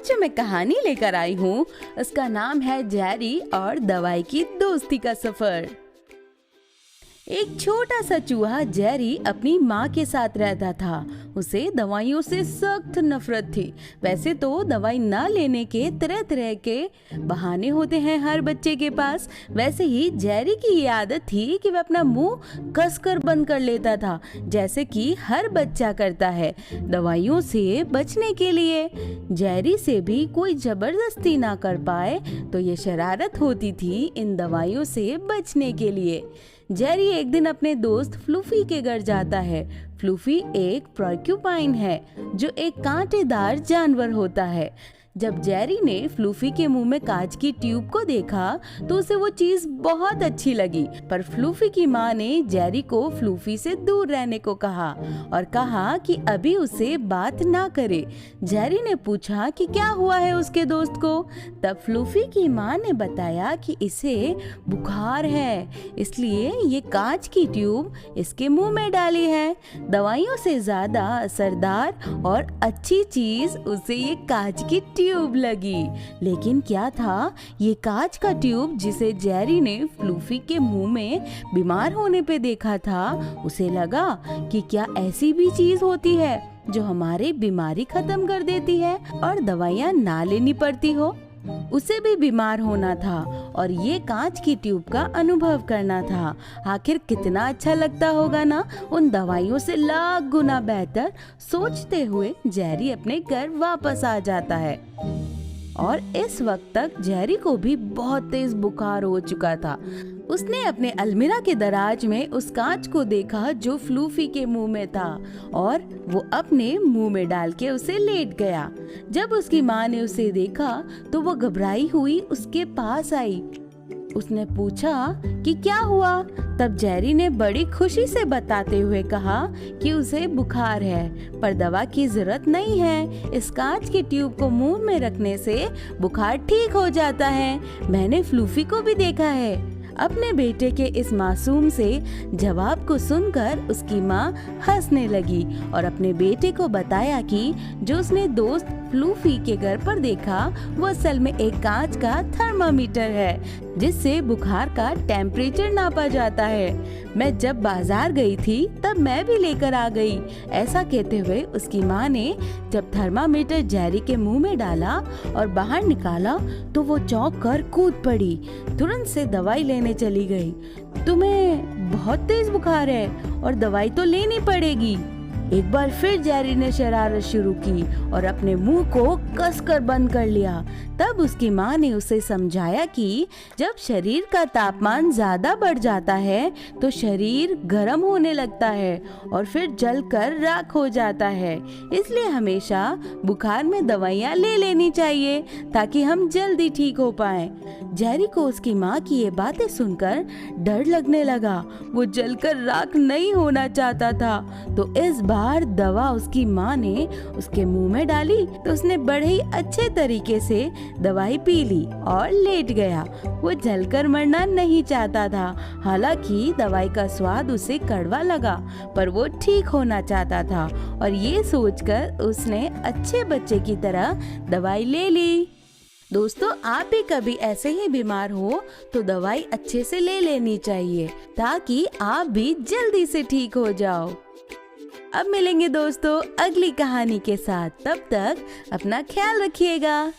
आज जो मैं कहानी लेकर आई हूँ उसका नाम है जेरी और दवाई की दोस्ती का सफर। एक छोटा सा चूहा जेरी अपनी माँ के साथ रहता था। उसे दवाइयों से सख्त नफरत थी। वैसे तो दवाई ना लेने के तरह तरह के बहाने होते हैं हर बच्चे के पास, वैसे ही जेरी की ये आदत थी कि वह अपना मुंह कसकर बंद कर लेता था, जैसे कि हर बच्चा करता है दवाइयों से बचने के लिए। जेरी से भी कोई जबरदस्ती ना कर पाए तो ये शरारत होती थी इन दवाइयों से बचने के लिए। जेरी एक दिन अपने दोस्त फ्लूफी के घर जाता है। फ्लूफी एक पोर्क्यूपाइन है जो एक कांटेदार जानवर होता है। जब जेरी ने फ्लूफी के मुंह में कांच की ट्यूब को देखा तो उसे वो चीज बहुत अच्छी लगी, पर फ्लूफी की माँ ने जेरी को फ्लूफी से दूर रहने को कहा और कहा कि अभी उससे बात ना करे। जेरी ने पूछा कि क्या हुआ है उसके दोस्त को। तब फ्लूफी की माँ ने बताया कि इसे बुखार है, इसलिए ये कांच की ट्यूब इसके मुंह में डाली है। दवाइयों से ज्यादा असरदार और अच्छी चीज उसे ये कांच की ट्यूब लगी। लेकिन क्या था ये कांच का ट्यूब जिसे जेरी ने फ्लूफी के मुंह में बीमार होने पे देखा था। उसे लगा कि क्या ऐसी भी चीज होती है जो हमारी बीमारी खत्म कर देती है और दवाइयाँ ना लेनी पड़ती हो। उसे भी बीमार होना था और ये कांच की ट्यूब का अनुभव करना था। आखिर कितना अच्छा लगता होगा ना, उन दवाइयों से लाख गुना बेहतर। सोचते हुए जेरी अपने घर वापस आ जाता है और इस वक्त तक जेरी को भी बहुत तेज बुखार हो चुका था। उसने अपने अलमीरा के दराज में उस कांच को देखा जो फ्लूफी के मुंह में था और वो अपने मुंह में डाल के उसे लेट गया। जब उसकी माँ ने उसे देखा तो वो घबराई हुई उसके पास आई। उसने पूछा कि क्या हुआ। तब जेरी ने बड़ी खुशी से बताते हुए कहा कि उसे बुखार है पर दवा की जरूरत नहीं है। इस कांच की ट्यूब को मुंह में रखने से बुखार ठीक हो जाता है। मैंने फ्लूफी को भी देखा है। अपने बेटे के इस मासूम से जवाब को सुनकर उसकी माँ हंसने लगी और अपने बेटे को बताया कि जो उसने दोस्त फ्लूफी के घर पर देखा वो असल में एक कांच का थर्मामीटर है जिससे बुखार का टेम्परेचर नापा जाता है। मैं जब बाजार गई थी तब मैं भी लेकर आ गई। ऐसा कहते हुए उसकी माँ ने जब थर्मामीटर जेरी के मुंह में डाला और बाहर निकाला तो वो चौंक कर कूद पड़ी। तुरंत से दवाई लेने चली गई। तुम्हें बहुत तेज बुखार है और दवाई तो लेनी पड़ेगी। एक बार फिर जेरी ने शरारत शुरू की और अपने मुंह को कसकर बंद कर लिया। तब उसकी माँ ने उसे समझाया कि जब शरीर का तापमान ज्यादा बढ़ जाता है तो शरीर गर्म होने लगता है और फिर जलकर राख हो जाता है। इसलिए हमेशा बुखार में दवाइयाँ ले लेनी चाहिए ताकि हम जल्दी ठीक हो पाएं। जेरी को उसकी माँ की ये बातें सुनकर डर लगने लगा। वो जलकर राख नहीं होना चाहता था। तो इस बार दवा उसकी माँ ने उसके मुंह में डाली तो उसने बड़े ही अच्छे तरीके से दवाई पी ली और लेट गया। वो जलकर मरना नहीं चाहता था। हालांकि दवाई का स्वाद उसे कड़वा लगा पर वो ठीक होना चाहता था और ये सोचकर उसने अच्छे बच्चे की तरह दवाई ले ली। दोस्तों, आप भी कभी ऐसे ही बीमार हो तो दवाई अच्छे से ले लेनी चाहिए ताकि आप भी जल्दी से ठीक हो जाओ। अब मिलेंगे दोस्तों अगली कहानी के साथ। तब तक अपना ख्याल रखिएगा।